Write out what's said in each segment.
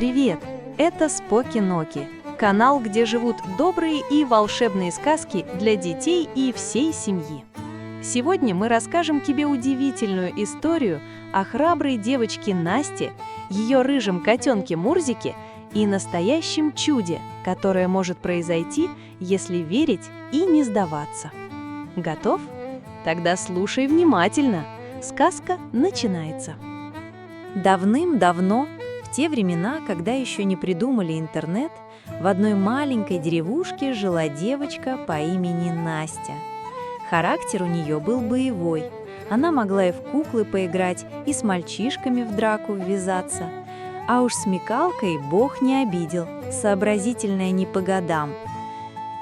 Привет! Это Споки-Ноки, канал, где живут добрые и волшебные сказки для детей и всей семьи. Сегодня мы расскажем тебе удивительную историю о храброй девочке Насте, ее рыжем котенке Мурзике и настоящем чуде, которое может произойти, если верить и не сдаваться. Готов? Тогда слушай внимательно. Сказка начинается. Давным-давно, в те времена, когда еще не придумали интернет, в одной маленькой деревушке жила девочка по имени Настя. Характер у нее был боевой. Она могла и в куклы поиграть, и с мальчишками в драку ввязаться. А уж смекалкой Бог не обидел, сообразительная не по годам.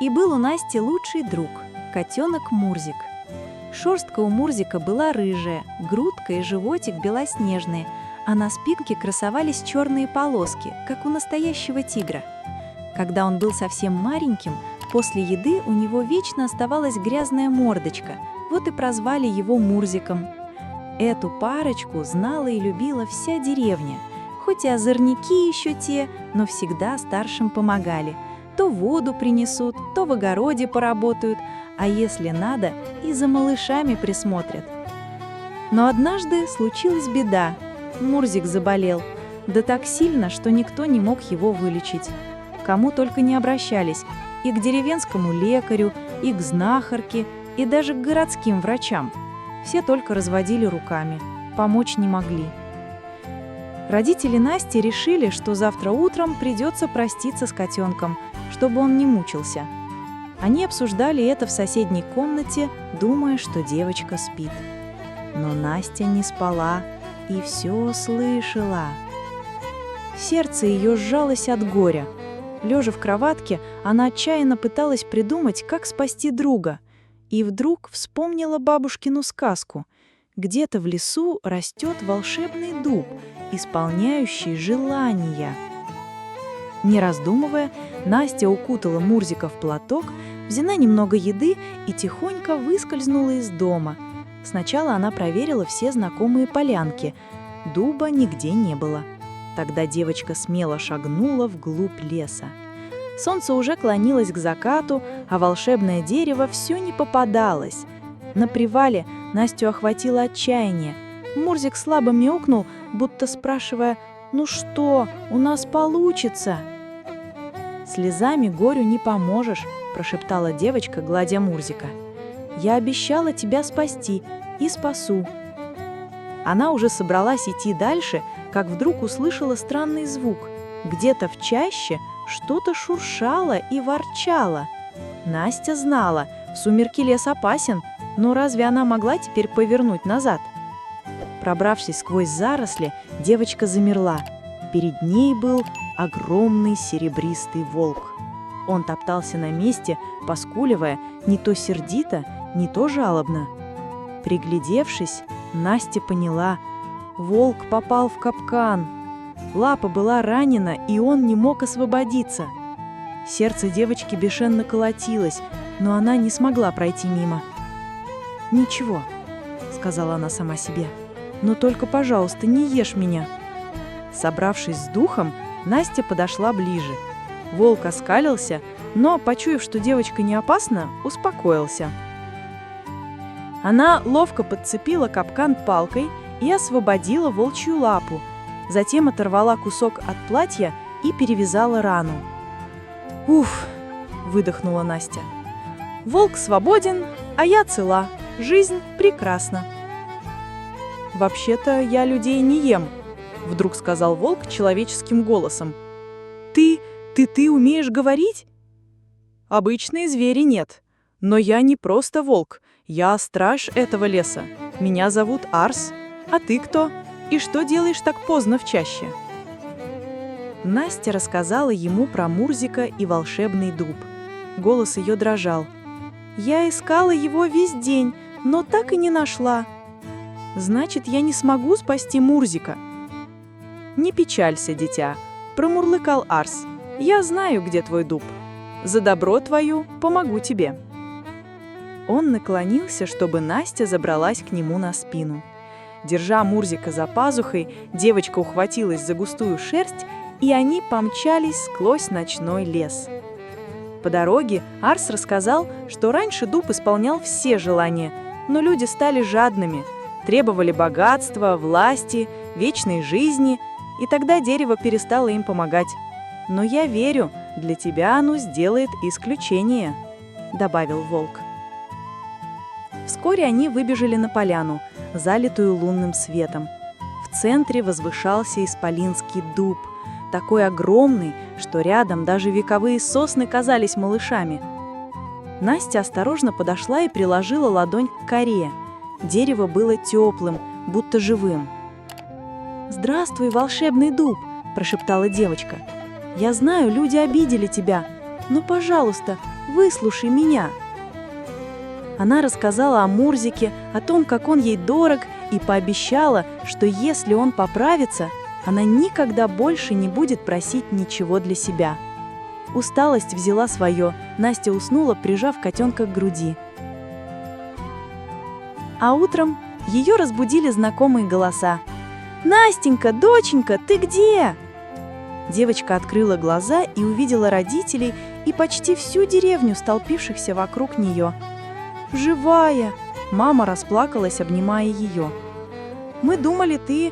И был у Насти лучший друг – котенок Мурзик. Шерстка у Мурзика была рыжая, грудка и животик белоснежные, а на спинке красовались черные полоски, как у настоящего тигра. Когда он был совсем маленьким, после еды у него вечно оставалась грязная мордочка, вот и прозвали его Мурзиком. Эту парочку знала и любила вся деревня, хоть и озорники еще те, но всегда старшим помогали. То воду принесут, то в огороде поработают, а если надо, и за малышами присмотрят. Но однажды случилась беда. Мурзик заболел, да так сильно, что никто не мог его вылечить. Кому только не обращались, и к деревенскому лекарю, и к знахарке, и даже к городским врачам. Все только разводили руками, помочь не могли. Родители Насти решили, что завтра утром придется проститься с котенком, чтобы он не мучился. Они обсуждали это в соседней комнате, думая, что девочка спит. Но Настя не спала и все слышала. Сердце ее сжалось от горя. Лежа в кроватке, она отчаянно пыталась придумать, как спасти друга. И вдруг вспомнила бабушкину сказку. Где-то в лесу растет волшебный дуб, исполняющий желания. Не раздумывая, Настя укутала Мурзика в платок, взяла немного еды и тихонько выскользнула из дома. Сначала она проверила все знакомые полянки. Дуба нигде не было. Тогда девочка смело шагнула вглубь леса. Солнце уже клонилось к закату, а волшебное дерево все не попадалось. На привале Настю охватило отчаяние. Мурзик слабо мяукнул, будто спрашивая: «Ну что, у нас получится?» «Слезами горю не поможешь», – прошептала девочка, гладя Мурзика. «Я обещала тебя спасти и спасу». Она уже собралась идти дальше, как вдруг услышала странный звук. Где-то в чаще что-то шуршало и ворчало. Настя знала, в сумерки лес опасен, но разве она могла теперь повернуть назад? Пробравшись сквозь заросли, девочка замерла. Перед ней был огромный серебристый волк. Он топтался на месте, поскуливая, не то сердито, не то жалобно. Приглядевшись, Настя поняла – волк попал в капкан. Лапа была ранена, и он не мог освободиться. Сердце девочки бешено колотилось, но она не смогла пройти мимо. «Ничего», – сказала она сама себе, – «но только, пожалуйста, не ешь меня». Собравшись с духом, Настя подошла ближе. Волк оскалился, но, почуяв, что девочка не опасна, успокоился. Она ловко подцепила капкан палкой и освободила волчью лапу, затем оторвала кусок от платья и перевязала рану. «Уф!» – выдохнула Настя. «Волк свободен, а я цела. Жизнь прекрасна». «Вообще-то я людей не ем», – вдруг сказал волк человеческим голосом. «Ты умеешь говорить?» «Обычные звери нет. Но я не просто волк, я страж этого леса. Меня зовут Арс. А ты кто? И что делаешь так поздно в чаще?» Настя рассказала ему про Мурзика и волшебный дуб. Голос ее дрожал. «Я искала его весь день, но так и не нашла». «Значит, я не смогу спасти Мурзика». «Не печалься, дитя», – промурлыкал Арс. «Я знаю, где твой дуб. За добро твою помогу тебе». Он наклонился, чтобы Настя забралась к нему на спину. Держа Мурзика за пазухой, девочка ухватилась за густую шерсть и они помчались сквозь ночной лес. По дороге Арс рассказал, что раньше дуб исполнял все желания, но люди стали жадными, требовали богатства, власти, вечной жизни, и тогда дерево перестало им помогать. «Но я верю, для тебя оно сделает исключение», — добавил волк. Вскоре они выбежали на поляну, залитую лунным светом. В центре возвышался исполинский дуб, такой огромный, что рядом даже вековые сосны казались малышами. Настя осторожно подошла и приложила ладонь к коре. Дерево было теплым, будто живым. «Здравствуй, волшебный дуб!» – прошептала девочка. «Я знаю, люди обидели тебя, но, пожалуйста, выслушай меня». Она рассказала о Мурзике, о том, как он ей дорог, и пообещала, что если он поправится, она никогда больше не будет просить ничего для себя. Усталость взяла свое, Настя уснула, прижав котенка к груди. А утром ее разбудили знакомые голоса. «Настенька, доченька, ты где?» Девочка открыла глаза и увидела родителей и почти всю деревню, столпившихся вокруг нее. «Живая!» – мама расплакалась, обнимая ее. «Мы думали, ты...»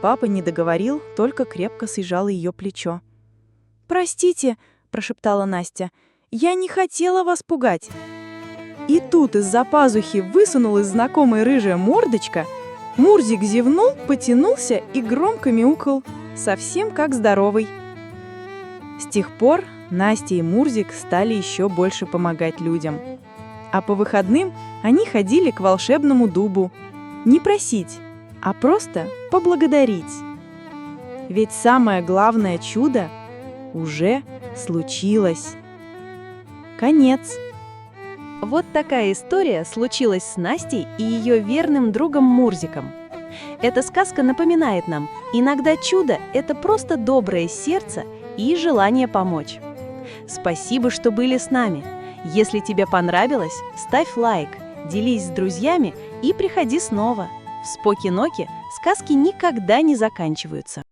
Папа не договорил, только крепко съезжал ее плечо. «Простите», – прошептала Настя, – «я не хотела вас пугать». И тут из-за пазухи высунулась знакомая рыжая мордочка. Мурзик зевнул, потянулся и громко мяукал, совсем как здоровый. С тех пор Настя и Мурзик стали еще больше помогать людям. А по выходным они ходили к волшебному дубу. Не просить, а просто поблагодарить. Ведь самое главное чудо уже случилось. Конец. Вот такая история случилась с Настей и ее верным другом Мурзиком. Эта сказка напоминает нам, иногда чудо – это просто доброе сердце и желание помочь. Спасибо, что были с нами. Если тебе понравилось, ставь лайк, делись с друзьями и приходи снова. В Споки-Ноки сказки никогда не заканчиваются.